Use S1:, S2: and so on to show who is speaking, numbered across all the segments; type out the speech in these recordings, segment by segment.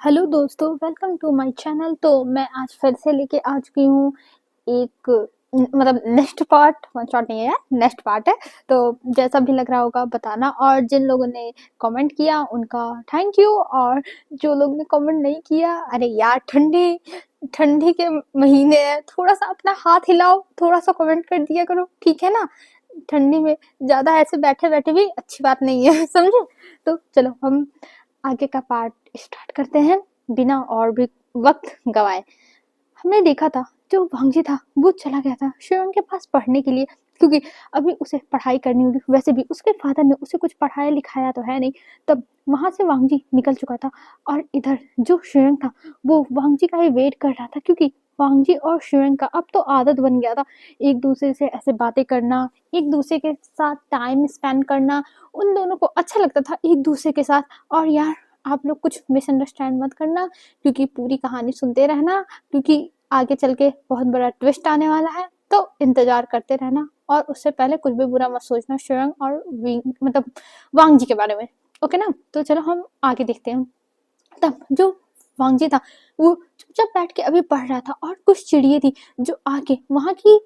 S1: Hello दोस्तों, welcome to my channel. तो मैं आज फिर से लेके आ चुकी हूँ एक मतलब नेक्स्ट पार्ट, वन शॉट नहीं है यार, नेक्स्ट पार्ट है। तो जैसा भी लग रहा होगा बताना, और जिन लोगों ने कमेंट किया उनका थैंक यू, और जो लोग ने कमेंट नहीं किया, अरे यार ठंडी ठंडी के महीने हैं, थोड़ा सा अपना हाथ हिलाओ, थोड़ा सा कमेंट कर दिया करो, ठीक है ना। ठंडी में ज्यादा ऐसे बैठे बैठे भी अच्छी बात नहीं है समझे। तो चलो हम आगे का पार्ट स्टार्ट करते हैं बिना और भी वक्त गवाए। हमने देखा था जो भांजी था वो चला गया था शिवम के पास पढ़ने के लिए, क्योंकि अभी उसे पढ़ाई करनी होगी। वैसे भी उसके फादर ने उसे कुछ पढ़ाया लिखाया तो है नहीं। तब वहां से वांगजी निकल चुका था, और इधर जो शिवम था वो वांगजी का ही वेट कर रहा था, क्योंकि वांगजी और शिवम का अब तो आदत बन गया था एक दूसरे से ऐसे बातें करना, एक दूसरे के साथ टाइम स्पेंड करना। उन दोनों को अच्छा लगता था एक दूसरे के साथ। और यार आप लोग कुछ मिसअंडरस्टैंड मत करना, क्योंकि पूरी कहानी सुनते रहना, क्योंकि आगे चल के बहुत बड़ा ट्विस्ट आने वाला है। तो इंतजार करते रहना, और उससे पहले कुछ भी बुरा मत सोचना शिवंग और मतलब वांग जी के बारे में। ओके ना। तो चलो हम आगे देखते हैं। तब जो वांग जी था वो चुपचाप बैठ के अभी पढ़ रहा था, और कुछ चिड़िया थी जो आके वहां की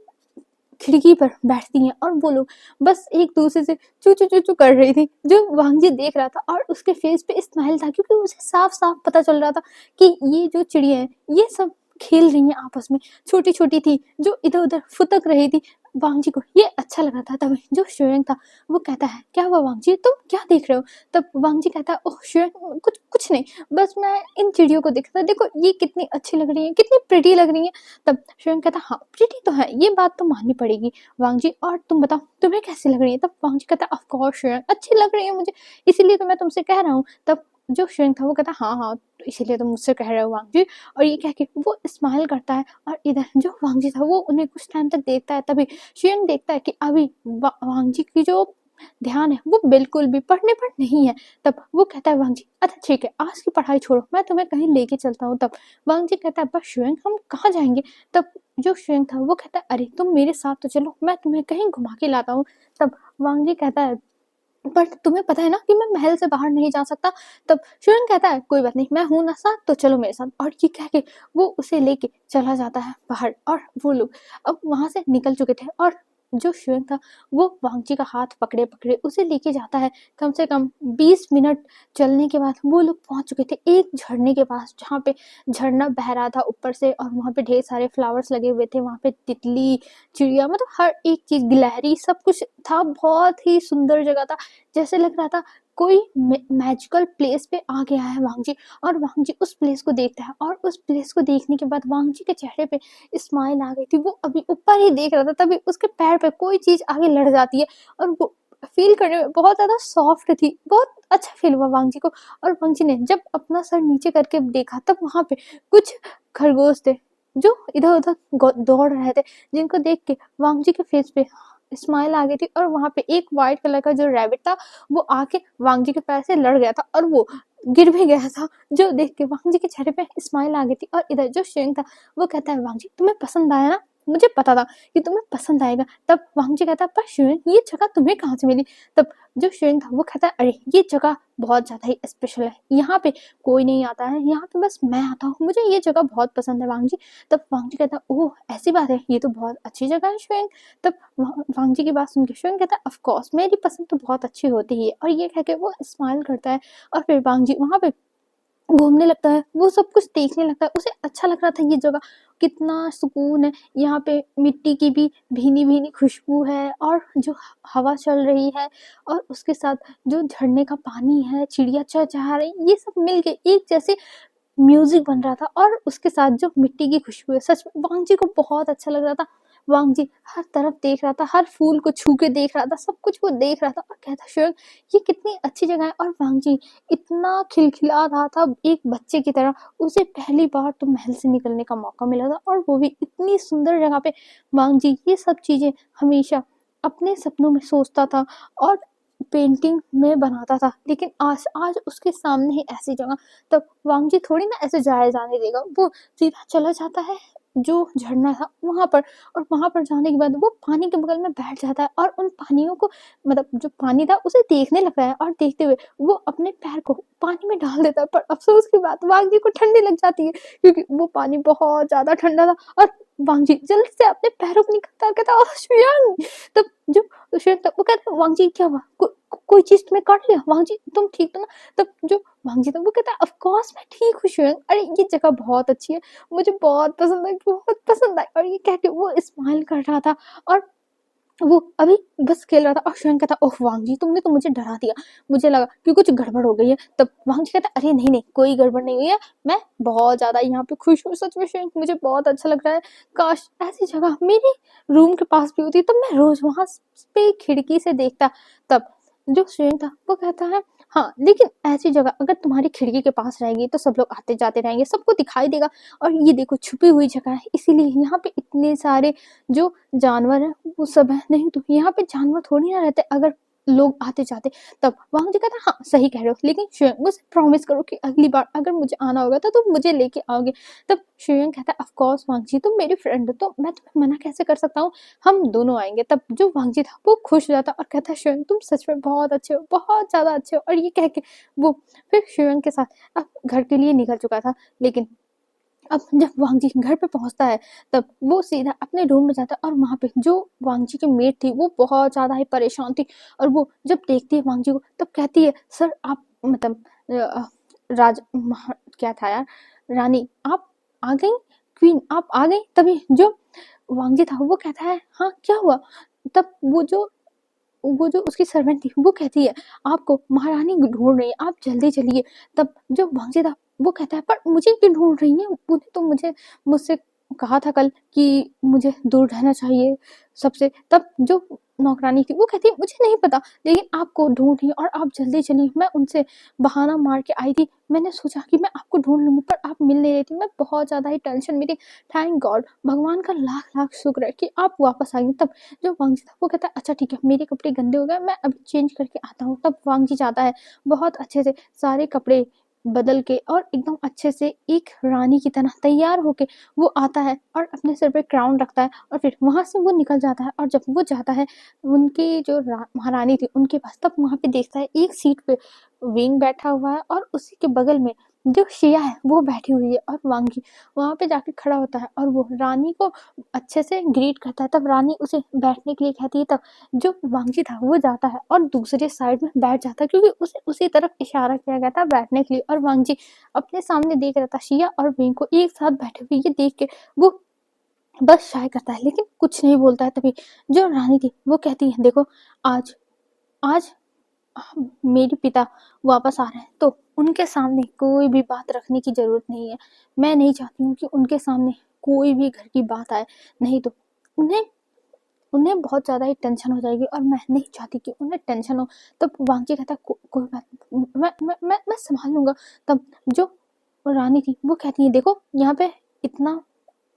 S1: खिड़की पर बैठती हैं, और वो लोग बस एक दूसरे से चू चू चू चू कर रही थी। जो वांगजी देख रहा था, और उसके फेस पे स्माइल था, क्योंकि उसे साफ साफ पता चल रहा था कि ये जो चिड़िया है ये सब खेल रही हैं आपस में। छोटी छोटी थी जो इधर उधर फुतक रही थी। वांगजी को ये अच्छा लगा था। तब जो शुयंग था वो कहता है, क्या हुआ वांगजी, तुम क्या देख रहे हो। तब वांगजी कहता है, ओह शुयंग, कुछ कुछ नहीं, बस मैं इन चिड़ियों को देख रहा था, देखो ये कितनी अच्छी लग रही है, कितनी प्रिटी लग रही है। तब शिवंग कहता, हाँ प्रिटी तो है, ये बात तो माननी पड़ेगी वांगजी, और तुम बताओ तुम्हें कैसी लग रही है। तब वांगजी कहता, ऑफ कोर्स शिवंग अच्छी लग रही है मुझे, इसीलिए तो मैं तुमसे कह रहा हूँ। तब जो शिवंग था वो कहता, हाँ हाँ तो इसीलिए तो मुझसे कह रहे हो वांगजी। और ये कह के वो स्माइल करता है, और इधर जो वांगजी था वो उन्हें कुछ टाइम तक देखता है। तभी शिवंग देखता है कि अभी वांगजी की जो ध्यान है वो बिल्कुल भी पढ़ने पर नहीं है। तब वो कहता है, वांगजी अच्छा ठीक है, आज की पढ़ाई छोड़ो, मैं तुम्हें कहीं लेके चलता हूँ। तब वांगजी कहता है, बस शिवंग हम कहाँ जाएंगे। तब जो शिवंग था वो कहता है, अरे तुम मेरे साथ तो चलो, मैं तुम्हें कहीं घुमा के लाता हूँ। तब वांगजी कहता है, पर तुम्हें पता है ना कि मैं महल से बाहर नहीं जा सकता। तब शिवंग कहता है, कोई बात नहीं, मैं हूं ना साथ, तो चलो मेरे साथ। और ये कह के वो उसे लेके चला जाता है बाहर, और वो लोग अब वहां से निकल चुके थे। और जो शिवंग था वो वांगजी का हाथ पकड़े पकड़े उसे लेके जाता है। कम से कम 20 मिनट चलने के बाद वो लोग पहुंच चुके थे एक झरने के पास, जहाँ पे झरना बह रहा था ऊपर से, और वहां पे ढेर सारे फ्लावर्स लगे हुए थे। वहां पे तितली, चिड़िया, मतलब हर एक चीज, गिलहरी, सब कुछ था। बहुत ही सुंदर जगह था, जैसे लग रहा था कोई मैजिकल प्लेस पे आ गया है वांगजी। और वांगजी उस प्लेस को देखता है, और उस प्लेस को देखने के बाद वांगजी के चेहरे पे स्माइल आ गई थी। वो अभी ऊपर ही देख रहा था, तभी उसके पैर पे कोई चीज आगे लड़ जाती है, और वो फील करने में बहुत ज्यादा सॉफ्ट थी। बहुत अच्छा फील हुआ वांगजी को। और वांगजी ने जब अपना सर नीचे करके देखा, तब वहां पे कुछ खरगोश थे जो इधर उधर दौड़ रहे थे, जिनको देख के वांगजी के फेस पे स्माइल आ गई थी। और वहां पे एक व्हाइट कलर का जो रैबिट था वो आके वांगजी के पैर से लड़ गया था, और वो गिर भी गया था, जो देख के वांगजी के चेहरे पे स्माइल आ गई थी। और इधर जो शिवंग था वो कहता है, वांगजी तुम्हें पसंद आया ना, मुझे पता था कि तुम्हें पसंद आएगा। तब वांगजी कहता है, पर शिवंग ये जगह तुम्हें कहाँ से मिली। तब जो शिवंग था वो कहता है, अरे ये जगह बहुत ज्यादा ही स्पेशल है, यहाँ पे कोई नहीं आता है, यहाँ पे बस मैं आता हूँ, मुझे ये जगह बहुत पसंद है वांगजी। तब वांगजी कहता है, ओह ऐसी बात है, ये तो बहुत अच्छी जगह है शिवंग। तब वांगजी की बात सुन के शिवंग कहता है, ऑफ कोर्स मेरी पसंद तो बहुत अच्छी होती ही है। और ये कह के वो स्माइल करता है, और फिर वांगजी वहां पे घूमने लगता है, वो सब कुछ देखने लगता है। उसे अच्छा लग रहा था ये जगह, कितना सुकून है यहाँ पे, मिट्टी की भी भीनी भीनी खुशबू है, और जो हवा चल रही है, और उसके साथ जो झरने का पानी है, चिड़िया चहचहा रही, ये सब मिलके एक जैसे म्यूजिक बन रहा था। और उसके साथ जो मिट्टी की खुशबू है, सच में वांगजी को बहुत अच्छा लग रहा था। वांगजी हर तरफ देख रहा था, हर फूल को छू के देख रहा था, सब कुछ वो देख रहा था, और कहता शिवंग ये कितनी अच्छी जगह है। और वांगजी इतना खिलखिला रहा था एक बच्चे की तरह, उसे पहली बार तो महल से निकलने का मौका मिला था, और वो भी इतनी सुंदर जगह पे। वांगजी ये सब चीजें हमेशा अपने सपनों में सोचता था, और पेंटिंग में बनाता था, लेकिन आज आज उसके सामने ही ऐसी जगह। तब वांगजी थोड़ी ना ऐसे जाया जाने देगा, वो सीधा चला जाता है जो झरना था वहाँ पर, और वहाँ पर जाने के बाद वो पानी के बगल में बैठ जाता है और उन पानियों को, मतलब जो पानी था उसे देखने लगता है, और देखते हुए वो अपने पैर को पानी में डाल देता है। पर अफ़सोस की बात, वांग जी को ठंडी लग जाती है क्योंकि वो पानी बहुत ज़्यादा ठंडा था, और वांग जी जल्दी से अपने पैरों को निकालता है और कहता है, "ओह शुयांग!" तब जो शुयांग था वो कहता है, "वांग जी क्या हुआ? कोई चीज़ तुम्हें काट लिया? वांग जी तुम ठीक तो ना?" तब जो वांग जी था वो कहता है, "ऑफ कोर्स मैं ठीक हूँ शुयांग। अरे ये जगह बहुत अच्छी है, मुझे बहुत पसंद आई, बहुत पसंद आई।" और ये कह के वो स्माइल कर रहा था, और वो अभी बस खेल रहा था, और शुयांग कहता, "ओह वांग जी तुमने तो मुझे डरा दिया, मुझे लगा कि कुछ गड़बड़ हो गई है।" तब वांग जी कहता, "अरे नहीं नहीं, कोई गड़बड़ नहीं हुई है, मैं बहुत ज़्यादा यहाँ पे खुश हूँ, सच में शुयांग मुझे बहुत अच्छा लग रहा है। काश ऐसी जगह मेरे रूम के पास भी होती, तब मैं रोज वहाँ पे खिड़की से देखता।" तब जो शुयांग था वो कहता है, "हाँ लेकिन ऐसी जगह अगर तुम्हारी खिड़की के पास रहेगी तो सब लोग आते जाते रहेंगे, सबको दिखाई देगा, और ये देखो छुपी हुई जगह है, इसीलिए यहाँ पे इतने सारे जो जानवर है वो सब है, नहीं तो यहाँ पे जानवर थोड़ी ना रहते अगर लोग आते जाते।" तब वांग जी कहता, "हाँ सही कह रहे हो, लेकिन शुयांग मुझे प्रॉमिस करो कि अगली बार अगर मुझे आना होगा तो तुम मुझे लेके आओगे।" तब शुयांग कहता है, "ऑफ कोर्स वांग जी, तुम मेरी फ्रेंड हो तो मैं तुम्हें मना कैसे कर सकता हूँ, हम दोनों आएंगे।" तब जो वांग जी था वो खुश हो जाता और कहता है, "शुयांग तुम सच में बहुत अच्छे हो, बहुत ज्यादा अच्छे हो।" और ये कह के वो फिर शुयांग के साथ अब घर के लिए निकल चुका था। लेकिन अब जब वांग जी घर पे पहुंचता है तब वो सीधा अपने रूम में जाता है, और वहां पे जो वांग जी की मेट थी वो बहुत ज्यादा ही परेशान थी, और वो जब देखती है वांग जी को तब कहती है, "सर आप मतलब क्या था यार, रानी आप आ गई, क्वीन आप आ गई।" तभी जो वांग जी था वो कहता है, "हाँ क्या हुआ?" तब वो जो उसकी सर्वेंट थी वो कहती है, "आपको महारानी ढूंढ रही है, आप जल्दी चलिए।" तब जो वांगजी था वो कहता है, "पर मुझे क्यों ढूंढ रही है, उन्हें तो मुझसे कहा था कल कि मुझे दूर रहना चाहिए सबसे।" तब जो नौकरानी थी वो कहती है, "मुझे नहीं पता, लेकिन आपको ढूंढ रही है और आप जल्दी चलिए, मैं उनसे बहाना मार के आई थी, मैंने सोचा कि मैं आपको ढूंढ लूंगी पर आप मिल नहीं रही थी, मैं बहुत ज्यादा ही टेंशन में थी। थैंक गॉड, भगवान का लाख लाख शुक्र है कि आप वापस आई।" तब जो वांग जी था वो कहता है, "अच्छा ठीक है, मेरे कपड़े गंदे हो गए, मैं अभी चेंज करके आता हूँ।" तब वांग जी जाता है, बहुत अच्छे से सारे कपड़े बदल के और एकदम अच्छे से एक रानी की तरह तैयार होके वो आता है और अपने सिर पे क्राउन रखता है, और फिर वहां से वो निकल जाता है। और जब वो जाता है उनकी जो महारानी थी उनके पास, तब वहां पे देखता है एक सीट पे विंग बैठा हुआ है, और उसी के बगल में जो शिया है वो बैठी हुई है, और वांगी वहां पे जाके खड़ा होता है और वो रानी को अच्छे से ग्रीट करता है। तब रानी उसे बैठने के लिए कहती है, तब जो वांगजी था वो जाता है और दूसरे साइड में बैठ जाता है, क्योंकि उसे उसी तरफ इशारा किया गया था बैठने के लिए, और वांगजी अपने सामने देख रहा था शिया और विंग को एक साथ बैठे हुए। ये देख के वो बस शाय करता है लेकिन कुछ नहीं बोलता है। तभी जो रानी थी वो कहती है, "देखो आज आज मेरे पिता वापस आ रहे हैं, तो उनके सामने कोई भी बात रखने की जरूरत नहीं है। मैं नहीं चाहती हूँ कि उनके सामने कोई भी घर की बात आए, नहीं तो उन्हें उन्हें बहुत ज़्यादा ही टेंशन हो जाएगी, और मैं नहीं चाहती कि उन्हें टेंशन हो।" तब वांगजी कहता है, कोई बात नहीं, मैं संभाल लूंगा।" तब जो रानी थी वो कहती है, "देखो यहाँ पे इतना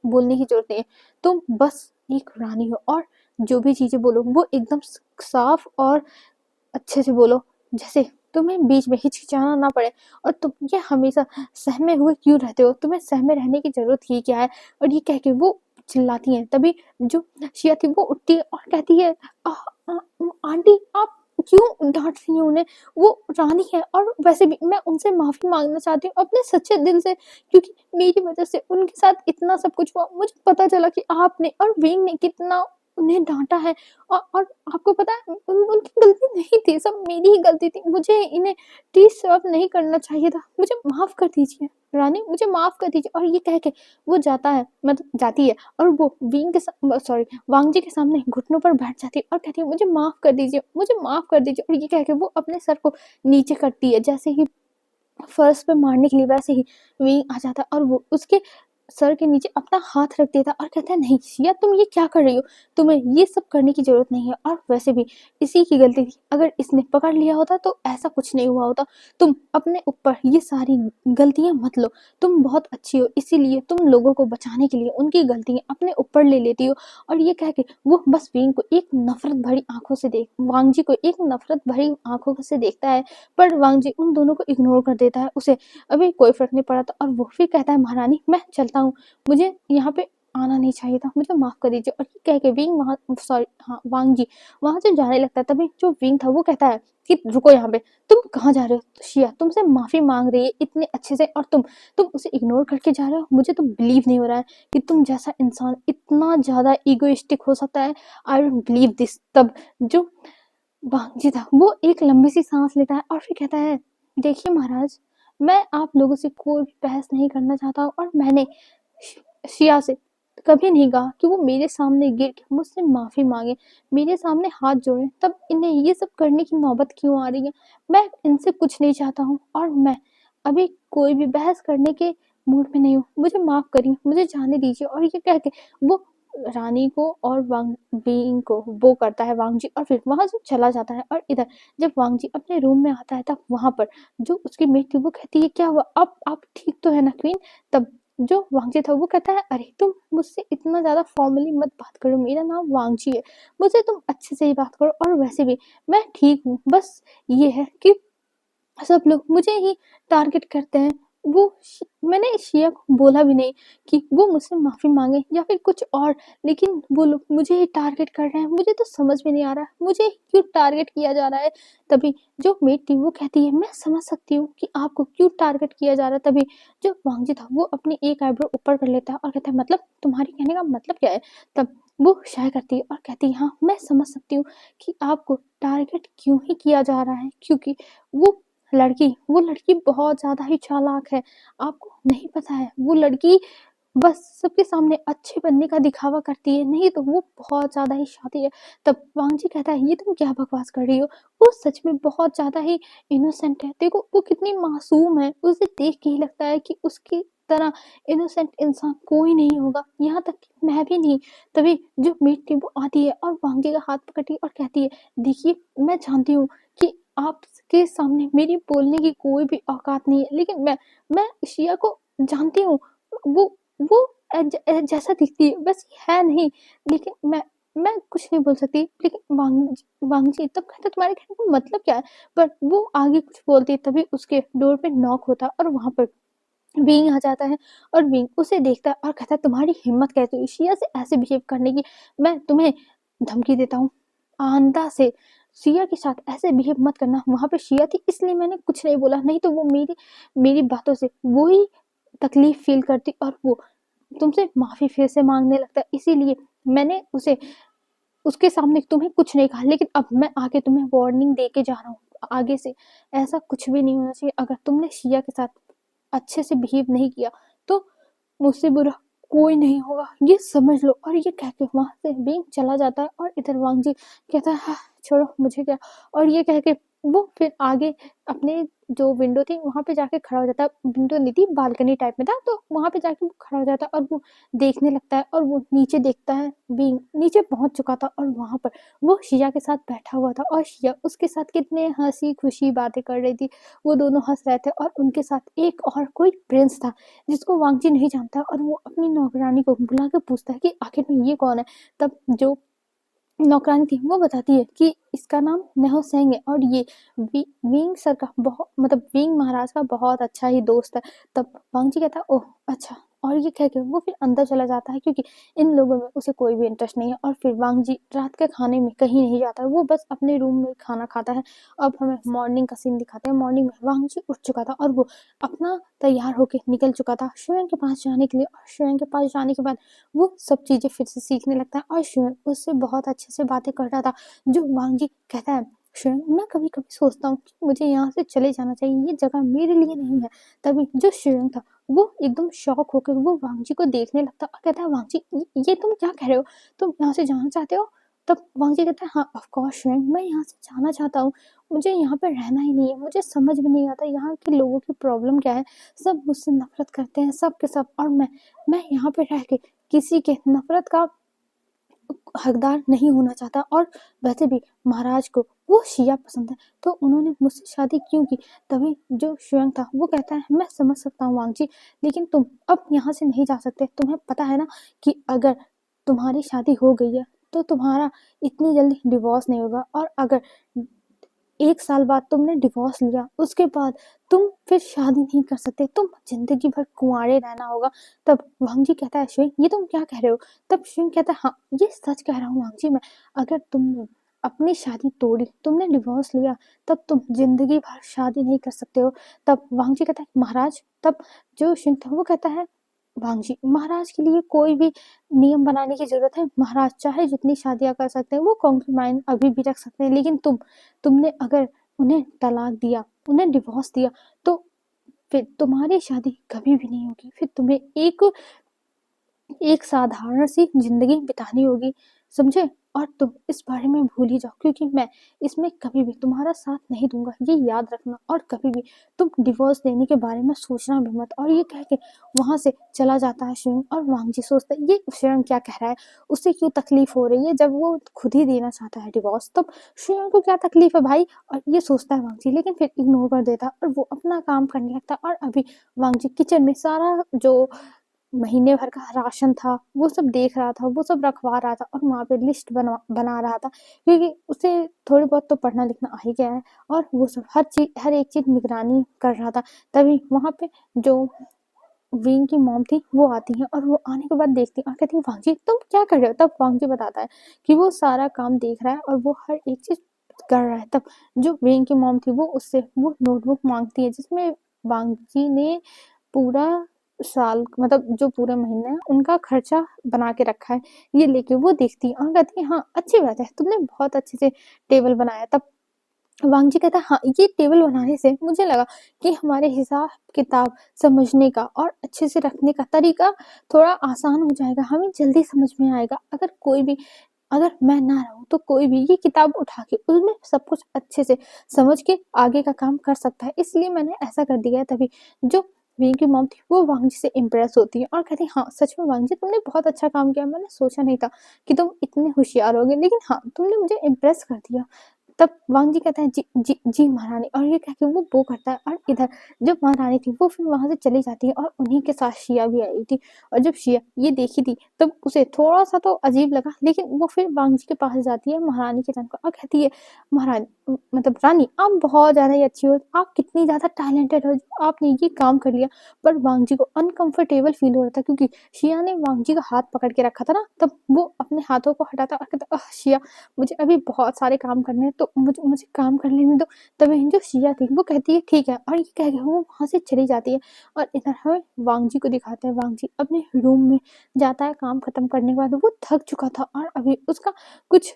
S1: बोलने की जरूरत नहीं है, तुम बस एक रानी हो, और जो भी चीजें बोलो वो एकदम साफ और अच्छे से बोलो, जैसे तुम्हें बीच में हिचकिचाना ना पड़े, और तुम ये हमेशा सहमे हुए क्यों रहते हो, तुम्हें सहमे रहने की जरूरत ही क्या है।" और ये कह के वो चिल्लाती हैं। तभी जो शिया थी वो उठती है और कहती है, "आ, आ, आंटी आप क्यों डांट रही हैं उन्हें, वो रानी है, और वैसे भी मैं उनसे माफी मांगना चाहती हूँ अपने सच्चे दिल से, क्योंकि मेरी वजह से उनके साथ इतना सब कुछ हुआ। मुझे पता चला कि आपने और विंग ने कितना उन्हें डांटा है, और आपको पता है उनकी गलती नहीं थी, सब मेरी ही गलती थी, मुझे इन्हें टीस सर्व नहीं करना चाहिए था, मुझे माफ कर दीजिए रानी, मुझे माफ कर दीजिए।" और ये कह के वो जाता है, मतलब जाती है, और वो विंग के सॉरी वांगजी के सामने घुटनों पर बैठ जाती है और कहती है, "मुझे माफ कर दीजिए, मुझे माफ कर दीजिए।" और ये कह के वो अपने सर को नीचे करती है, जैसे ही फर्श पे मारने के लिए, वैसे ही विंग आ जाता है और वो उसके सर के नीचे अपना हाथ रख देता और कहता है, "नहीं शिया, तुम ये क्या कर रही हो, तुम्हें ये सब करने की जरूरत नहीं है, और वैसे भी इसी की गलती थी, अगर इसने पकड़ लिया होता तो ऐसा कुछ नहीं हुआ होता। तुम अपने ऊपर ये सारी गलतियां मत लो, तुम बहुत अच्छी हो, इसीलिए तुम लोगों को बचाने के लिए उनकी गलतियां अपने ऊपर ले लेती हो।" और ये कह के वो बस विंग को एक नफरत भरी आंखों से देख वांगजी को एक नफरत भरी आंखों से देखता है, पर वांगजी उन दोनों को इग्नोर कर देता है, उसे अभी कोई फर्क नहीं पड़ा था, और वो फिर कहता है, "महारानी मैं चलता हूँ, मुझे यहाँ पे आना नहीं चाहिए था, मुझे माफ़ कर दीजिए। और ये कह के विंग वहाँ सॉरी हाँ, वांग जी वहाँ से जाने लगता है। तभी जो विंग था वो कहता है कि रुको यहाँ पे, तुम कहाँ जा रहे हो? तो शिया तुमसे माफ़ी माँग रही है इतने अच्छे से, और तुम उसे इग्नोर करके जा रहे हो। मुझे तो बिलीव नहीं हो रहा है कि तुम जैसा इंसान इतना ज़्यादा इगोइस्टिक हो सकता है। I don't believe this. तब जो वांग था वो एक लंबी सी सांस लेता है और फिर कहता है, देखिए महाराज, मैं आप लोगों से कोई भी बहस नहीं करना चाहता हूँ, और मैंने शिया से कभी नहीं कहा कि वो मेरे सामने गिर के मुझसे माफी मांगे, मेरे सामने हाथ जोड़े। तब इन्हें ये सब करने की नौबत क्यों आ रही है? मैं इनसे कुछ नहीं चाहता हूँ, और मैं अभी कोई भी बहस करने के मूड में नहीं हूँ। मुझे माफ करिए, मुझे जाने दीजिए। और ये कह के वो रानी को और वांग बीइंग को वो करता है वांग जी, और फिर वहां से चला जाता है। और इधर जब वांग जी अपने रूम में आता है तब वहां पर जो उसकी मेट थी वो कहती है, क्या हुआ, अब आप ठीक तो है ना क्वीन? तब जो वांगजी था वो कहता है, अरे तुम मुझसे इतना ज्यादा फॉर्मली मत बात करो, मेरा नाम वांगजी है, मुझे तुम अच्छे से ही बात करो। और वैसे भी मैं ठीक हूँ, बस ये है कि सब लोग मुझे ही टारगेट करते हैं। मैंने शिया को बोला भी नहीं कि वो मुझसे माफी मांगे या फिर कुछ और, लेकिन वो लोग मुझे ही टारगेट कर रहे हैं। मुझे तो समझ में नहीं आ रहा मुझे क्यों टारगेट किया जा रहा है। तभी जो मेट थी वो कहती है, मैं समझ सकती हूँ कि आपको क्यों टारगेट किया जा रहा है। तभी जो वांगजी था वो अपनी एक आईब्रो ऊपर कर लेता है और कहता है, मतलब तुम्हारी कहने का मतलब क्या है? तब वो शाय करती है और कहती है, हाँ मैं समझ सकती हूँ कि आपको टारगेट क्यों ही किया जा रहा है, क्योंकि वो वो लड़की बहुत ज़्यादा ही चालाक है। आपको नहीं पता है, वो लड़की बस सबके सामने अच्छे बनने का दिखावा करती है, नहीं तो वो बहुत ज़्यादा ही शातिर है। तब वांग जी कहता है, ये तुम क्या बकवास कर रही हो? वो सच में बहुत ज़्यादा ही इनोसेंट है। देखो वो कितनी मासूम है, उसे देख के ही लगता है कि उसकी तरह इनोसेंट इंसान कोई नहीं होगा, यहाँ तक कि मैं भी नहीं। तभी जो मीट थी वो आती है और वांग जी का हाथ पकड़ती है और कहती है, देखिए मैं जानती हूँ कि आपके सामने मेरी बोलने की कोई भी औकात नहीं है, लेकिन मैं शिया को जानती हूँ। वो वो जैसा दिखती है बस है नहीं, लेकिन मैं कुछ नहीं बोल सकती। लेकिन वांगजी तब कहता, तुम्हारे कहने का मतलब क्या है? पर वो आगे कुछ बोलती, तभी उसके डोर पे नॉक होता और वहां पर विंग आ जाता है। और विंग उसे देखता है और कहता है, तुम्हारी हिम्मत कैसे हुई शिया से ऐसे बिहेव करने की? मैं तुम्हें धमकी देता हूँ, आंधा से शिया के साथ ऐसे बिहेव मत करना। वहां पे शिया थी इसलिए मैंने कुछ नहीं बोला, नहीं तो वो मेरी मेरी बातों से वो ही तकलीफ फील करती और वो तुमसे माफी फिर से मांगने लगता है। इसीलिए मैंने उसे उसके सामने तुम्हें कुछ नहीं कहा, लेकिन अब मैं आगे तुम्हें वार्निंग दे के जा रहा हूँ, आगे से ऐसा कुछ भी नहीं होना चाहिए। अगर तुमने शिया के साथ अच्छे से बिहेव नहीं किया तो मुझसे बुरा कोई नहीं होगा, ये समझ लो। और ये कह के वहां से बींग चला जाता है। और इधर वांगजी कहता है, हाँ छोड़ो मुझे क्या। और ये कह के वो फिर आगे अपने जो विंडो थी वहां पे जाके खड़ा हो जाता है। विंडो नहीं थी, बालकनी टाइप में था, तो वहां पे जाके वो खड़ा हो जाता है और वो देखने लगता है। और वो नीचे देखता है, बींग नीचे पहुंच चुका था और वहां पर वो शिया के साथ बैठा हुआ था और शिया उसके साथ कितने हंसी खुशी बातें कर रही थी। वो दोनों हंस रहे थे और उनके साथ एक और कोई प्रिंस था जिसको वांगजी नहीं जानता। और वो अपनी नौकरानी को बुला के पूछता है कि आखिर में ये कौन है। तब जो नौकरानी थी वो बताती है कि इसका नाम नेहो सेंग है और ये विंग सर का बहुत मतलब विंग महाराज का बहुत अच्छा ही दोस्त है। तब वांगजी कहता है, ओह अच्छा। और ये कह के वो फिर अंदर चला जाता है क्योंकि इन लोगों में उसे कोई भी इंटरेस्ट नहीं है। और फिर वांगजी रात के खाने में कहीं नहीं जाता है, वो बस अपने रूम में खाना खाता है। अब हमें मॉर्निंग का सीन दिखाते हैं। मॉर्निंग में वांगजी उठ चुका था और वो अपना तैयार होके निकल चुका था शुएं के पास जाने के लिए। और शुएं के पास जाने के बाद वो सब चीजें फिर से सीखने लगता है और शुएं उससे बहुत अच्छे से बातें कर रहा था। जो वांगजी कहता है, शुएं मैं कभी कभी सोचता हूँ कि मुझे यहाँ से चले जाना चाहिए, ये जगह मेरे लिए नहीं है। तभी जो शुएं था वो एकदम शॉक होकर वो वांगजी को देखने लगता और कहता है, वांगजी ये तुम क्या कह रहे हो? तुम यहाँ से जाना चाहते हो? तब वांगजी कहता है, हाँ ऑफ कोर्स शुएं, मैं यहाँ से जाना चाहता हूँ। मुझे यहाँ पे रहना ही नहीं है, मुझे समझ में नहीं आता यहाँ के लोगों की प्रॉब्लम क्या है। सब मुझसे नफरत करते हैं सब के सब, और मैं यहाँ पे रह के किसी के नफरत का हकदार नहीं होना चाहता। और वैसे भी महाराज को वो शिया पसंद है, तो उन्होंने मुझसे शादी क्यों की? तभी जो शुएंग था वो कहता है, मैं समझ सकता हूँ वांगजी, लेकिन तुम अब यहाँ से नहीं जा सकते। तुम्हें पता है ना कि अगर तुम्हारी शादी हो गई है तो तुम्हारा इतनी जल्दी डिवोर्स नहीं होगा, और अगर 1 साल बाद तुमने डिवोर्स लिया, उसके बाद तुम फिर शादी नहीं कर सकते, तुम ज़िंदगी भर कुँवारे रहना होगा। तब वांग जी कहता है, "श्वेंग ये तुम क्या कह रहे हो?" तब श्वेंग कहता है, "हाँ, ये सच कह रहा हूँ वांग जी मैं। अगर तुमने अपनी शादी तोड़ी, तुमने डिवोर्स लिया, तब तुम ज़िंदगी भर शादी नहीं कर सकते हो।" तब वांग जी कहता है, "महाराज?" तब जो श्वेंग था वो कहता है, "वांग जी, महाराज के लिए कोई भी नियम बनाने की ज़रूरत है? महाराज चाहे जितनी शादियाँ कर सकते हैं, वो कॉन्क्यूबाइन अभी भी रख सकते हैं, लेकिन तुमने अगर उन्हें तलाक दिया, उन्हें डिवोर्स दिया, तो फिर तुम्हारी शादी कभी भी नहीं होगी। फिर तुम्हें एक साधारण सी जिंदगी बितानी होगी, समझे? और तुम इस बारे में भूल ही जाओ, क्योंकि मैं इसमें कभी भी तुम्हारा साथ नहीं दूंगा, ये याद रखना। और कभी भी तुम डिवोर्स देने के बारे में सोचना भी मत।" और ये कह के वहां से चला जाता है श्वेंग। और वांग जी सोचता है ये श्वेंग क्या कह रहा है, उसे क्यों तकलीफ हो रही है जब वो खुद ही देना चाहता है डिवोर्स। तब श्वेंग को क्या तकलीफ है भाई, और ये सोचता है वांग जी, लेकिन फिर इग्नोर कर देता और वो अपना काम करने लगता। और अभी वांग जी किचन में सारा जो महीने भर का राशन था वो सब देख रहा था, वो सब रखवा रहा था, और वहाँ पे लिस्ट बना रहा था, क्योंकि उसे थोड़ी बहुत तो पढ़ना लिखना आ ही गया है। और वो सब हर एक चीज निगरानी कर रहा था। तभी वहाँ पे जो विंग की मॉम थी वो आती है, और वो आने के बाद देखती है और कहती है, "वांग जी तुम क्या कर रहे हो?" तब वांग जी बताता है कि वो सारा काम देख रहा है और वो हर एक चीज कर रहा है। तब जो विंग की मॉम थी वो उससे वो नोटबुक मांगती है, जिसमें वांग जी ने पूरा साल, मतलब जो पूरे महीने है उनका खर्चा बना के रखा है। ये लेके वो देखती है और कहती है, "हाँ अच्छी बात है, तुमने बहुत अच्छे से टेबल बनाया।" तब वांग जी कहता है, "हाँ ये टेबल बनाने से मुझे लगा कि हमारे हिसाब किताब समझने का और अच्छे से रखने का तरीका थोड़ा आसान हो जाएगा, हमें जल्दी समझ में आएगा। अगर मैं ना रहूं तो कोई भी ये किताब उठा के उसमें सब कुछ अच्छे से समझ के आगे का काम कर सकता है, इसलिए मैंने ऐसा कर दिया है।" तभी जो विंग की मॉम थी वो वांग जी से इम्प्रेस होती है और कहती है, "हाँ सच में वांग जी तुमने बहुत अच्छा काम किया, मैंने सोचा नहीं था कि तुम इतने होशियार होगे, लेकिन हाँ तुमने मुझे इम्प्रेस कर दिया।" तब वांग जी कहता है, "जी जी जी महारानी।" और ये कह के वो करता है। और इधर जब महारानी थी वो फिर वहां से चली जाती है, और उन्हीं के साथ शिया भी आई थी। और जब शिया ये देखी थी तब उसे थोड़ा सा तो अजीब लगा, लेकिन वो फिर वांग जी के पास जाती है महारानी के जान को और कहती है, "महारानी मतलब रानी आप बहुत ज्यादा ही अच्छी हो, आप कितनी ज्यादा टैलेंटेड हो, आपने ये काम कर लिया।" पर वांग जी को अनकंफर्टेबल फील हो रहा था, क्योंकि शिया ने वांग जी का हाथ पकड़ के रखा था ना। तब वो अपने हाथों को हटाता और कहता, शिया मुझे अभी बहुत सारे काम करने हैं, तो मुझे मुझे काम कर लेने दो।" तभी जो शिया थी वो कहती है, "ठीक है।" और ये कह के वो वहां से चली जाती है। और इधर हमें वांग जी को दिखाते हैं, वांग जी अपने रूम में जाता है काम खत्म करने के बाद। वो थक चुका था और अभी उसका कुछ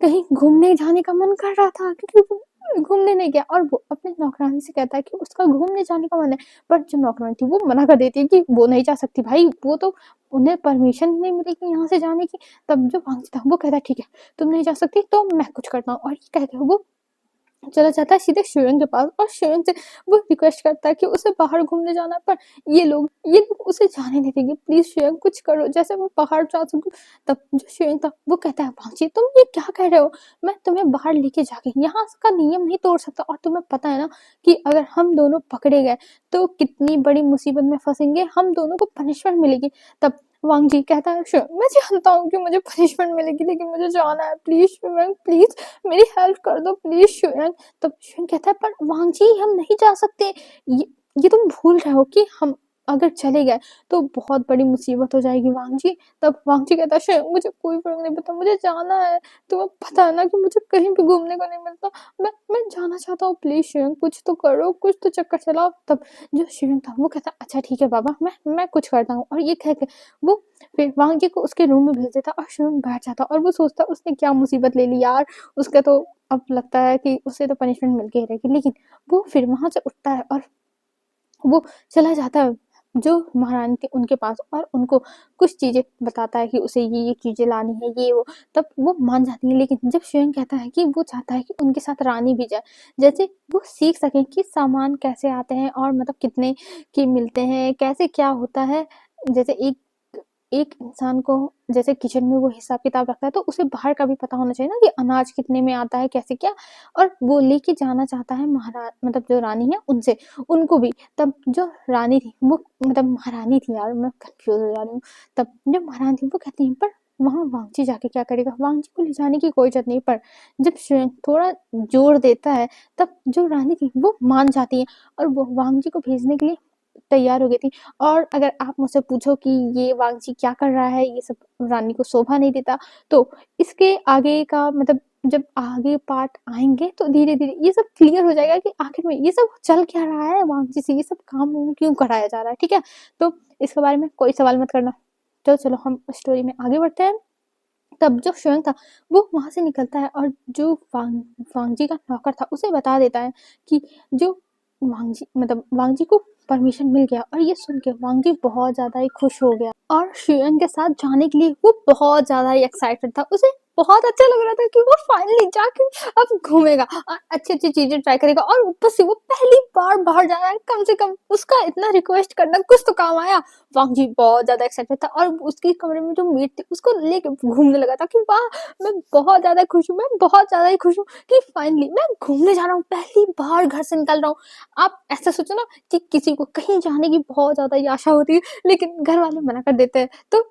S1: कहीं घूमने जाने का मन कर रहा था, क्योंकि वो घूमने नहीं गया। और वो अपने नौकरानी से कहता है कि उसका घूमने जाने का मन है, पर जो नौकरानी थी वो मना कर देती है कि वो नहीं जा सकती भाई, वो तो उन्हें परमिशन ही नहीं मिलेगी यहाँ से जाने की। तब जो वांग था वो कहता है, "ठीक है तुम नहीं जा सकती तो मैं कुछ करता हूँ।" और ये कह के वो चला जाता है सीधे शिवंग के पास, और शिवंग से वो रिक्वेस्ट करता है कि उसे बाहर घूमने जाना है, पर ये लोग उसे जाने नहीं देंगे। "प्लीज शिवंग कुछ करो जैसे मैं बाहर जा सकूं।" तब जो शिवंग था वो कहता है, "भांजी तुम ये क्या कह रहे हो, मैं तुम्हें बाहर लेके जाके यहाँ का नियम नहीं तोड़ सकता, और तुम्हें पता है ना कि अगर हम दोनों पकड़े गए तो कितनी बड़ी मुसीबत में फंसेंगे, हम दोनों को पनिशमेंट मिलेगी।" तब वांग जी कहता है, "शिवंग मैं जानता हूँ कि मुझे पनिशमेंट मिलेगी, लेकिन मुझे जाना है, प्लीज शिवंग प्लीज मेरी हेल्प कर दो प्लीज शिवंग।" तब शिवंग कहता है, "पर वांग जी हम नहीं जा सकते, ये ये तुम भूल रहे हो कि हम अगर चले गए तो बहुत बड़ी मुसीबत हो जाएगी वांग जी।" तब वांग जी कहता है, "शिवंग मुझे कोई फर्क नहीं पड़ता, मुझे जाना है, तुम्हें पता है ना कि मुझे कहीं भी घूमने को नहीं मिलता, मैं जाना चाहता हूँ, प्लीज शिवंग कुछ तो करो, कुछ तो चक्कर चलाओ।" तब जो शिवंग था वो कहता, "अच्छा ठीक है बाबा, मैं कुछ करता हूँ।" और ये कह के वो फिर वांग जी को उसके रूम में भेज देता, और शिवंग बैठ जाता और वो सोचता उसने क्या मुसीबत ले ली यार, उसका तो अब लगता है कि उसे तो पनिशमेंट मिल के ही रहेगी। लेकिन वो फिर वहां से उठता है और वो चला जाता है जो महारानी थी उनके पास, और उनको कुछ चीजें बताता है कि उसे ये चीजें लानी है, ये वो। तब वो मान जाती है, लेकिन जब शिवंग कहता है कि वो चाहता है कि उनके साथ रानी भी जाए, जैसे वो सीख सके कि सामान कैसे आते हैं और मतलब कितने के मिलते हैं, कैसे क्या होता है। जैसे एक एक इंसान को जैसे किचन में वो हिसाब किताब रखता है, तो उसे बाहर का भी पता होना चाहिए ना कि अनाज कितने में आता है, कैसे क्या। और वो लेके जाना चाहता है मतलब जो रानी है उनसे, उनको भी। तब जो रानी थी वो मतलब महारानी थी यार, मैं कंफ्यूज हो जा रही हूँ। तब जो महारानी थी वो कहती है, "पर वहाँ वांगजी जाके क्या करेगा, वांगजी को ले जाने की कोई ज़रूरत नहीं, पर जब शुयंग थोड़ा ज़ोर देता है, तब जो रानी थी वो मान जाती है और वो वांगजी को भेजने के लिए तैयार हो गई थी। और अगर आप मुझसे पूछो कि ये वांगजी क्या कर रहा है, ये सब रानी को शोभा नहीं देता, तो इसके आगे का मतलब जब आगे पार्ट आएँगे तो धीरे-धीरे ये सब क्लियर हो जाएगा कि आखिर में ये सब चल क्या रहा है वांगजी से, ये सब काम क्यों कराया जा रहा है, ठीक है? तो इसके बारे में कोई सवाल मत करना। तो चलो हम स्टोरी में आगे बढ़ते हैं। तब जो शुयंग था वो वहाँ से निकलता है और जो वांगजी का नौकर था उसे बता देता है कि जो वांगजी मतलब वांगजी को परमिशन मिल गया। और ये सुन के वांगजी बहुत ज़्यादा ही खुश हो गया और शुयंग के साथ जाने के लिए वो बहुत ज़्यादा ही एक्साइटेड था। उसे बहुत अच्छा लग रहा था कि वो फाइनली जाके अब घूमेगा और अच्छी-अच्छी चीज़ें ट्राई करेगा और ऊपर से वो पहली बार बाहर जा रहा है। कम से कम उसका इतना रिक्वेस्ट करना कुछ तो काम आया। वांगजी बहुत ज़्यादा एक्साइटेड था और उसके कमरे में जो मेट थी उसको लेके घूमने लगा था कि वाह! मैं बहुत ज़्यादा खुश हूँ, मैं बहुत ज़्यादा ही खुश हूँ कि फाइनली मैं घूमने जा रहा हूँ, पहली बार घर से निकल रहा हूँ। आप ऐसा सोचो ना कि किसी को कहीं जाने की बहुत ज़्यादा ही आशा होती है, लेकिन घर वाले मना कर देते हैं। तो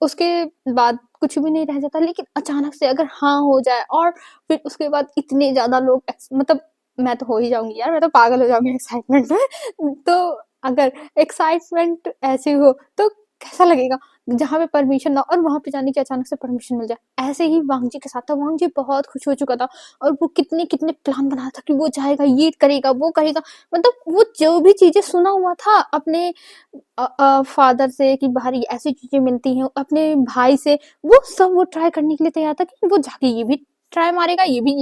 S1: उसके बाद कुछ भी नहीं रह जाता, लेकिन अचानक से अगर हाँ हो जाए और फिर उसके बाद इतने ज़्यादा लोग मतलब मैं तो हो ही जाऊँगी यार, मैं तो पागल हो जाऊँगी एक्साइटमेंट में। तो अगर एक्साइटमेंट ऐसी हो तो कैसा लगेगा जहाँ पे परमिशन ना और वहाँ पे जाने की अचानक से परमिशन मिल जाए। ऐसे ही वांगजी के साथ था, वांगजी बहुत खुश हो चुका था और वो कितने-कितने प्लान बना था कि वो जाएगा, ये करेगा, वो करेगा। मतलब वो जो भी चीज़ें सुना हुआ था अपने फादर से कि बाहर ये ऐसी चीज़ें मिलती हैं, अपने भाई से, वो सब वो ट्राई करने के लिए तैयार था कि वो जाके ये भी ट्राई मारेगा, ये भी,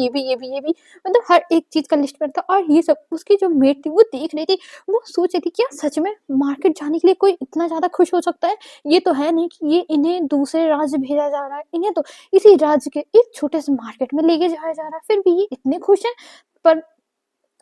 S1: मतलब हर एक चीज़ का लिस्ट में था। और ये सब उसकी जो मेट थी वो देख रही थी, वो सोच रही थी क्या सच में मार्केट जाने के लिए कोई इतना ज़्यादा खुश हो सकता है? ये तो है नहीं कि ये इन्हें दूसरे राज्य भेजा जा रहा है, इन्हें तो इसी राज्य के एक छोटे से मार्केट में लेके जाया जा रहा है, फिर भी ये इतने खुश हैं। पर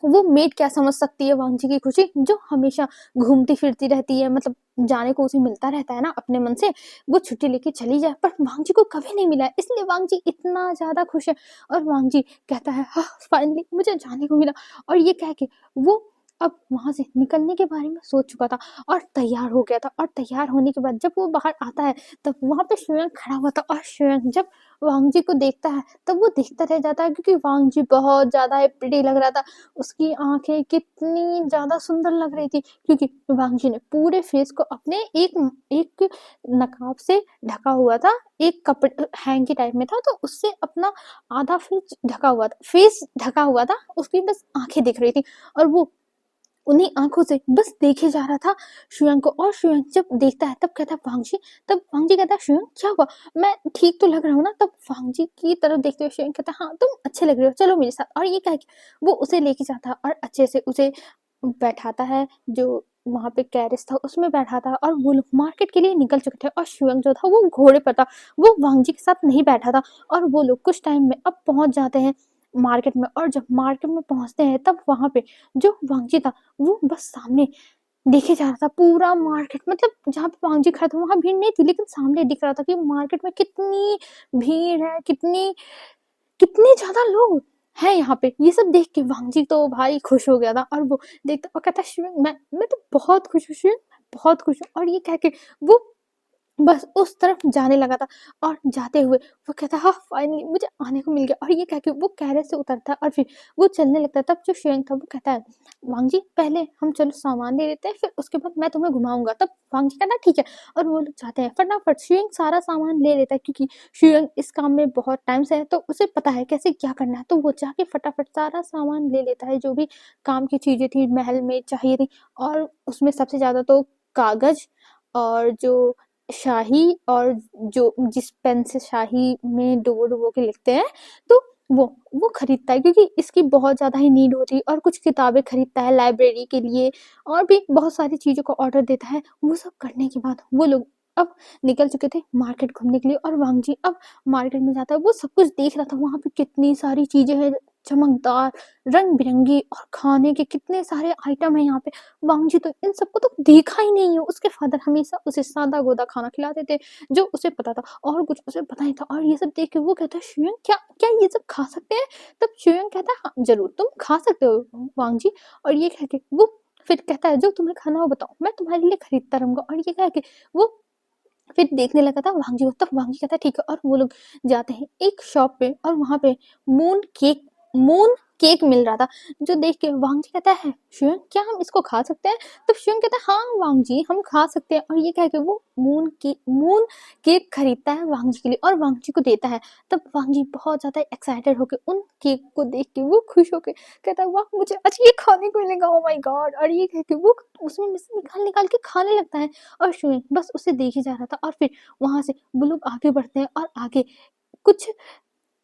S1: वो मेड क्या समझ सकती है वांगजी की खुशी, जो हमेशा घूमती फिरती रहती है, मतलब जाने को उसे मिलता रहता है ना अपने मन से, वो छुट्टी लेके चली जाए, पर वांगजी को कभी नहीं मिला है, इसलिए वांगजी इतना ज्यादा खुश है। और वांगजी कहता है हाँ फाइनली मुझे जाने को मिला। और ये कह के वो अब वहां से निकलने के बारे में सोच चुका था और तैयार हो गया था। और तैयार होने के बाद जब वो बाहर आता है तब वहां पे शुयंग खड़ा हुआ था। और शुयंग जब वांगजी को देखता है तब वो देखता रह जाता है, क्योंकि वांगजी बहुत ज्यादा प्रिटी लग रहा था। उसकी आंखें कितनी ज़्यादा सुंदर लग रही थी, क्योंकि वांगजी ने पूरे फेस को अपने एक एक नकाब से ढका हुआ था, एक कपड़े हैंकी टाइप में था, तो उससे अपना आधा फेस ढका हुआ था, उसकी बस आंखें दिख रही थी। और वो उन्हीं आंखों से बस देखे जा रहा था शुयंग को। और शुयंग जब देखता है तब कहता है वांगजी, तब वांगजी कहता है शुयंग क्या हुआ, मैं ठीक तो लग रहा हूँ ना? तब वांगजी की तरफ देखते हुए शुयंग कहता है हाँ तुम अच्छे लग रहे हो, चलो मेरे साथ। और ये कह के वो उसे लेके जाता है और अच्छे से उसे बैठाता है, जो वहां पे कैरिस था उसमें बैठाता है। और वो लोग मार्केट के लिए निकल चुके थे और शुयंग जो था वो घोड़े पर था, वो वांगजी के साथ नहीं बैठा था। और वो लोग कुछ टाइम में अब पहुंच जाते हैं मार्केट में। और जब मार्केट में पहुंचते हैं तब वहां पे जो वांगजी था वो बस सामने देखे जा रहा था पूरा मार्केट, मतलब जहाँ पे वांगजी खड़ा था वहां भीड़ नहीं थी, लेकिन सामने दिख रहा था कि मार्केट में कितनी भीड़ है, कितनी कितने ज्यादा लोग हैं यहाँ पे। ये सब देख के वांगजी तो भाई खुश हो गया था और वो देखता और कहता शिवंग मैं तो बहुत खुश हूँ शिवंग, बहुत खुश हूँ। और ये कह के वो बस उस तरफ जाने लगा था। और जाते हुए वो कहता हाँ फाइनली मुझे आने को मिल गया। और ये कह के वो कैरेट से उतरता है और फिर वो चलने लगता है। तब जो शेंग था वो कहता है वांगजी पहले हम चलो सामान ले लेते हैं, फिर उसके बाद मैं तुम्हें घुमाऊंगा। तब वांगजी कहता ठीक है और वो लोग जाते हैं। फटाफट शेंग सारा सामान ले लेता है, क्योंकि शेंग इस काम में बहुत टाइम से है तो उसे पता है कैसे क्या करना है। तो वो जाके फटाफट सारा सामान ले लेता है, जो भी काम की चीजें थी महल में चाहिए थी। और उसमें सबसे ज्यादा तो कागज और जो शाही, और जो जिस पेन से शाही में डुबो-डुबो के लिखते हैं, तो वो खरीदता है, क्योंकि इसकी बहुत ज़्यादा ही नीड होती है। और कुछ किताबें खरीदता है लाइब्रेरी के लिए और भी बहुत सारी चीज़ों का ऑर्डर देता है। वो सब करने के बाद वो लोग अब निकल चुके थे मार्केट घूमने के लिए। और वांगजी अब मार्केट में जाता है, वो सब कुछ देख रहा था। वहाँ पे कितनी सारी चीज़ें हैं चमकदार, रंग-बिरंगी, और खाने के कितने सारे आइटम हैं यहाँ पे। वांगजी तो इन सबको तो देखा ही नहीं है। उसके फादर हमेशा उसे सादा-गोदा खाना खिलाते थे, जो उसे पता था, और कुछ उसे पता नहीं था। और ये सब देख के वो कहता है शुयंग क्या क्या ये सब खा सकते हैं? तब शुयंग कहता है हाँ जरूर तुम खा सकते हो वांगजी। और ये कह के वो फिर कहता है जो तुम्हें खाना हो बताओ, मैं तुम्हारे लिए खरीदता रहूंगा। और ये कह के वो फिर देखने लगा था वांग जी को, तब वांग जी कहता है ठीक है, और वो लोग जाते हैं एक शॉप पे और वहाँ पे मून केक मिल रहा था, जो देख के वांग जी कहता है शिवंग क्या हम इसको खा सकते हैं? तब शिवंग कहता है हाँ वांग जी हम खा सकते हैं, और ये कह के वो मून केक खरीदता है वांग जी के लिए और वांग जी को देता है। तब वांग जी बहुत ज्यादा एक्साइटेड होके उन केक को देख के वो खुश होके कहता है वाह मुझे आज ये खाने को मिलेगा, ओ माय गॉड, और ये कह के वो उसमें से निकाल निकाल के खाने लगता है। और शिवंग बस उसे देख ही जा रहा था, और फिर वहां से वो लोग आगे बढ़ते हैं और आगे कुछ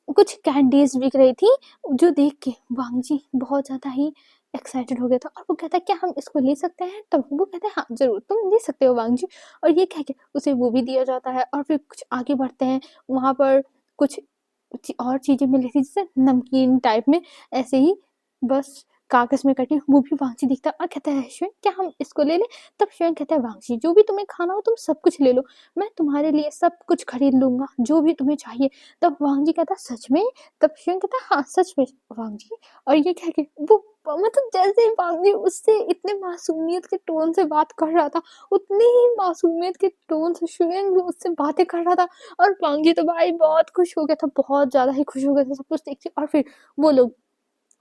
S1: कुछ कैंडीज बिक रही थी, जो देख के वांग जी बहुत ज्यादा ही एक्साइटेड हो गया था, और वो कहता है क्या हम इसको ले सकते हैं? तब वो कहता है हाँ जरूर तुम ले सकते हो वांग जी, और ये कह के उसे वो भी दिया जाता है। और फिर कुछ आगे बढ़ते हैं, वहां पर कुछ और चीजें मिल रही थी जैसे नमकीन टाइप में, ऐसे ही बस कागज में कटी, वो भी वांग जी दिखता है और कहता है शिवंग क्या हम इसको ले लें? तब शिवंग कहता है वांग जी जो भी तुम्हें खाना हो तुम सब कुछ ले लो, मैं तुम्हारे लिए सब कुछ खरीद लूंगा जो भी तुम्हें चाहिए। तब वांग जी कहता सच में? तब शिवंग कहता हाँ सच में वांग जी, और ये कह के वो मतलब जैसे ही वांग जी उससे इतने मासूमियत के टोन से बात कर रहा था, उतनी ही मासूमियत के टोन से शिवंग भी उससे बातें कर रहा था, और वांग जी तो भाई बहुत खुश हो गया था, बहुत ज्यादा ही खुश हो गया था सब कुछ देख के। और फिर वो लोग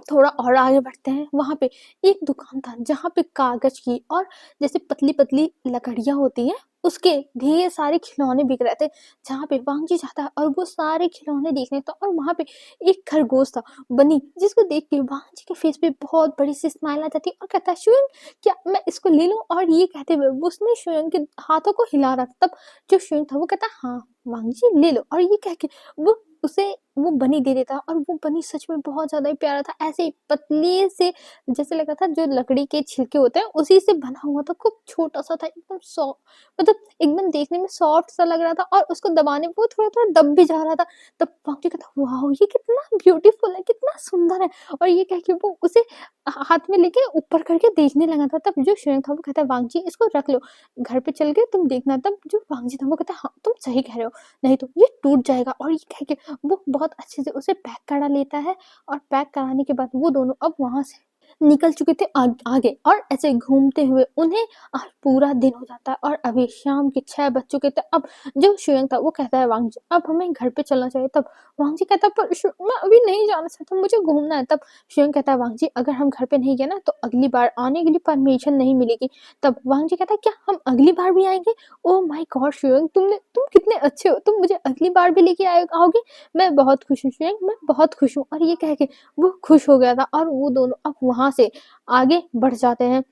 S1: थोड़ा और आगे बढ़ते हैं, वहां पे एक दुकान था जहाँ पे कागज की और जैसे पतली पतली लकड़ियां होती हैं उसके ढेर सारे खिलौने बिक रहे थे, जहाँ पे वांग जी जाता है और वो सारे खिलौने देखने तो, और वहां पे एक खरगोश था बनी, जिसको देख के वांग जी के फेस पे बहुत बड़ी सी स्माइल आ जाती है और कहता है शिवंग क्या मैं इसको ले लूं? और ये कहते हुए वो उसने शिवंग के हाथों को हिला रहा था, तब जो शिवंग था वो कहता हाँ वांग जी ले लो, और ये कह के वो उसे वो बनी दे देता, और वो बनी सच में बहुत ज्यादा ही प्यारा था, ऐसे ही पतले से जैसे लगा था जो लकड़ी के छिलके होते हैं उसी से बना हुआ था, खूब छोटा सा था, एकदम सॉफ्ट, मतलब एकदम देखने में सॉफ्ट सा लग रहा था, और उसको दबाने पे वो थोड़ा थोड़ा दब भी जा रहा था। तब वाक्य कहता वाह ये कितना ब्यूटीफुल है, कितना सुंदर है, और ये कह के वो उसे हाथ में लेके ऊपर करके देखने लगा था। तब जो शेर था वो कहता है वांग जी इसको रख लो, घर पे चल के तुम देखना। तब जो वांग जी था वो कहता है हाँ तुम सही कह रहे हो, नहीं तो ये टूट जाएगा, और ये कह के वो बहुत अच्छे से उसे पैक करा लेता है, और पैक कराने के बाद वो दोनों अब वहां से निकल चुके थे आगे, और ऐसे घूमते हुए उन्हें आज पूरा दिन हो जाता है, और अभी शाम के 6 बज चुके थे। अब जो शुयंग था वो कहता है वांग जी अब हमें घर पे चलना चाहिए। तब वांग जी कहता है पर मैं अभी नहीं जाना चाहता, मुझे घूमना है। तब शुयंग कहता है वांग जी अगर हम घर पे नहीं गए ना तो अगली बार आने के लिए परमिशन नहीं मिलेगी। तब वांग जी कहता है क्या हम अगली बार भी आएंगे? ओ माय गॉड शुयंग तुम कितने अच्छे हो, तुम मुझे अगली बार भी लेके आओगे? मैं बहुत खुश हूँ शुयंग, मैं बहुत खुश हूँ। और ये कह के वो खुश हो गया था, और वो दोनों अब वहां से आगे बढ़ जाते हैं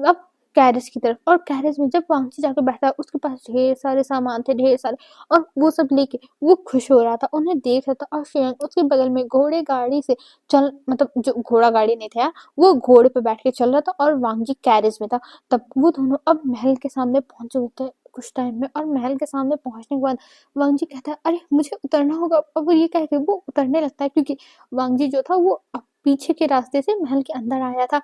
S1: अब कैरेज की तरफ। और कैरेज में जब वांगची जाकर बैठा है उसके पास ढेर सारे सामान थे, ढेर सारे, और वो सब लेके वो खुश हो रहा था, उन्हें देख रहा था। और शेयंग उसके बगल में घोड़े गाड़ी से चल, मतलब जो घोड़ा गाड़ी नहीं था वो घोड़े पे बैठ के चल रहा था, और वांगजी कैरेज में था। तब वो दोनों अब महल के सामने पहुंच चुके थे कुछ टाइम में, और महल के सामने पहुंचने के बाद वांगजी कहता है अरे मुझे उतरना होगा, अब ये कह के वो उतरने लगता है, क्योंकि वांगजी जो था वो पीछे के रास्ते से महल के अंदर आया था,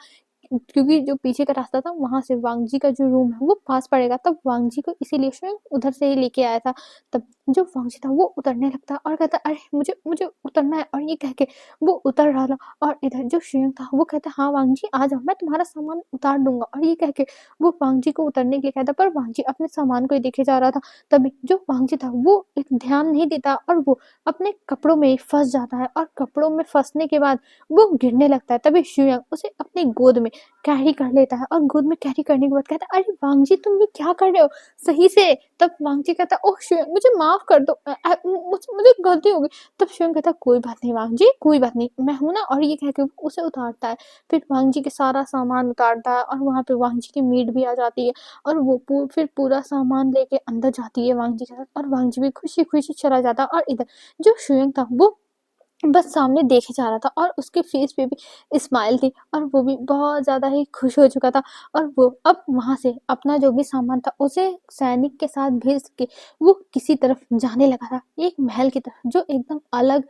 S1: क्योंकि जो पीछे का रास्ता था वहां से वांगजी का जो रूम है वो पास पड़ेगा। तब वांगजी को इसीलिए स्वयं उधर से ही लेके आया था। तब जो वांगजी था वो उतरने लगता और कहता अरे मुझे मुझे उतरना है, और ये कह के वो उतर रहा था। और इधर जो शेयंग था वो कहता हाँ वांगजी आ जाओ, मैं तुम्हारा सामान उतार दूंगा, और ये कह के वो वांगजी को उतरने के लिए कहता, पर वांगजी अपने सामान को ही देखे जा रहा था। तभी जो वांगजी था वो एक ध्यान नहीं देता और वो अपने कपड़ों में फंस जाता है, और कपड़ों में फंसने के बाद वो गिरने लगता है। तभी शेयंग उसे अपनी गोद में कैरी कर लेता है, और गोद में कैरी करने के बाद कहता है अरे वांगजी तुम ये क्या कर रहे हो सही से? तब वांगजी कहता ओह शेयंग मुझे माफ कर दो, मुझे गलती हो गई। तब शेयंग कहता कोई बात नहीं वांगजी, कोई बात नहीं, मैं हूं ना, और ये कह के उसे उतारता है। फिर वांगजी के सारा सामान उतारता है, और वहां पे वांगजी की मीट भी आ जाती है, और वो फिर पूरा सामान लेके अंदर जाती है वांगजी के साथ, और वांगजी भी खुशी खुशी चला जाता है। और इधर जो शेयंग था वो बस सामने देखे जा रहा था, और उसके फेस पे भी स्माइल थी, और वो भी बहुत ज्यादा ही खुश हो चुका था। और वो अब वहां से अपना जो भी सामान था उसे सैनिक के साथ भेज के वो किसी तरफ जाने लगा था, एक महल की तरफ जो एकदम अलग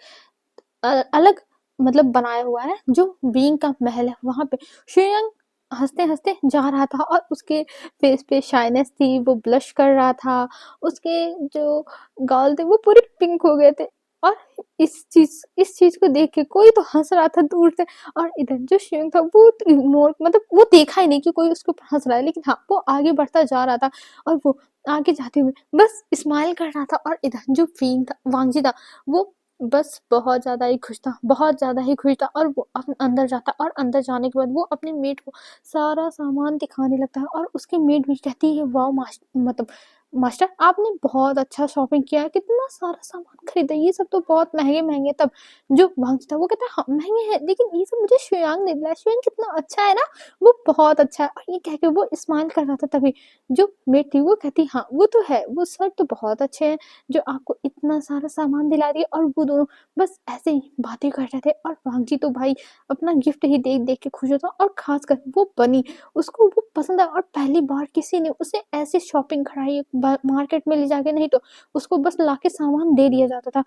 S1: अलग मतलब बनाया हुआ है, जो बीइंग का महल है। वहां पे शेयंग हंसते हंसते जा रहा था, और उसके फेस पे शाइनेस थी, वो ब्लश कर रहा था, उसके जो गाल थे वो पूरे पिंक हो गए थे, और इस चीज को देख के कोई तो हंस रहा था दूर से, और इधर जो शिवंग था वो तो इग्नोर, मतलब वो देखा ही नहीं कि कोई उसके ऊपर हंस रहा है, लेकिन हाँ वो आगे बढ़ता जा रहा था, और वो आगे जाते हुए बस स्माइल कर रहा था, और इधर जो फींग था, वांगजी था, वो बस बहुत ज्यादा ही खुश था, बहुत ज्यादा ही खुश था, और वो अंदर जाता, और अंदर जाने के बाद वो अपने मेट को सारा सामान दिखाने लगता है, और उसकी मेट भी कहती है वाह मास्टर, मतलब मास्टर आपने बहुत अच्छा शॉपिंग किया है, कितना सारा सामान खरीदा, ये सब तो बहुत महंगे महंगे। तब जो वांगजी था वो कहता है हाँ महंगे हैं, लेकिन ये सब मुझे श्रेयांग ने दिलाया, श्रेयांग कितना अच्छा है ना, वो बहुत अच्छा है, और ये कह के वो स्माइल कर रहा था। तभी जो मेट थी वो कहती हाँ वो तो है, वो सर तो बहुत अच्छे हैं जो आपको इतना सारा सामान दिला दिए, और वो दोनों बस ऐसे ही बातें कर रहे थे, और वांगजी तो भाई अपना गिफ्ट ही देख देख के खुश होता, और खासकर वो बनी, उसको वो पसंद है, और पहली बार किसी ने उसे ऐसे शॉपिंग कराई मार्केट में ले जाके, नहीं तो उसको बस लाके सामान दे दिया जाता था।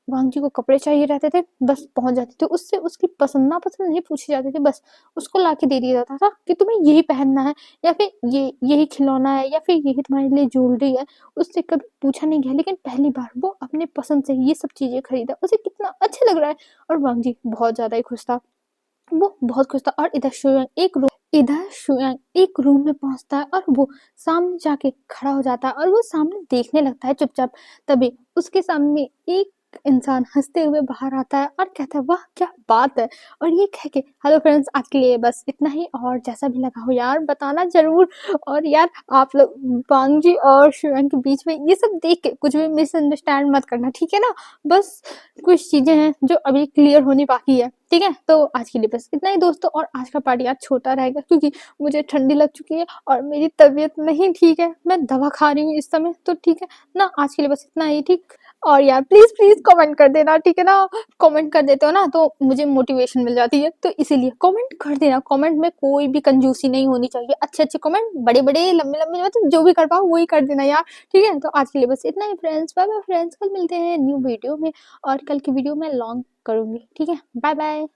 S1: वांगजी को कपड़े चाहिए रहते थे, बस पहुंच जाते थे, उससे उसकी पसंद नापसंद नहीं पूछी जाती थी, बस उसको लाके दे दिया जाता था कि तुम्हें यही पहनना है, या फिर ये यही खिलौना है, या फिर यही तुम्हारे लिए ज्वेलरी है। उससे कभी पूछा नहीं गया, लेकिन पहली बार वो अपने पसंद से ये सब चीजें खरीदा, उसे कितना अच्छा लग रहा है, और वांगजी बहुत ज्यादा ही खुश था, वो बहुत खुश था। और इधर शुयांग एक रूम में पहुंचता है, और वो सामने जाके खड़ा हो जाता है, और वो सामने देखने लगता है चुपचाप। तभी उसके सामने एक इंसान हंसते हुए बाहर आता है, और कहता है वाह क्या बात है, और ये कह के हेलो फ्रेंड्स, आज के लिए बस इतना ही, और जैसा भी लगा हो यार बताना जरूर। और यार आप लोग वांगजी और शुयांग के बीच में ये सब देख के कुछ भी मिसअंडरस्टैंड मत करना, ठीक है ना। बस कुछ चीजें हैं जो अभी क्लियर होनी बाकी है, ठीक है। तो आज के लिए बस इतना ही दोस्तों, और आज का पार्ट यार छोटा रहेगा क्योंकि मुझे ठंडी लग चुकी है, और मेरी तबीयत नहीं ठीक है, मैं दवा खा रही हूँ इस समय, तो ठीक है ना। आज के लिए बस इतना ही, ठीक। और यार प्लीज प्लीज कमेंट कर देना, ठीक है ना। कमेंट कर देते हो ना तो मुझे मोटिवेशन मिल जाती है, तो इसीलिए कमेंट कर देना। कमेंट में कोई भी कंजूसी नहीं होनी चाहिए, अच्छे अच्छे कमेंट, बड़े बड़े लंबे लंबे, मतलब जो भी कर पाओ वही कर देना यार, ठीक है। तो आज के लिए बस इतना ही फ्रेंड्स, बाय बाय फ्रेंड्स, कल मिलते हैं न्यू वीडियो में, और कल की वीडियो में लॉन्ग करूंगी, ठीक है। Bye bye.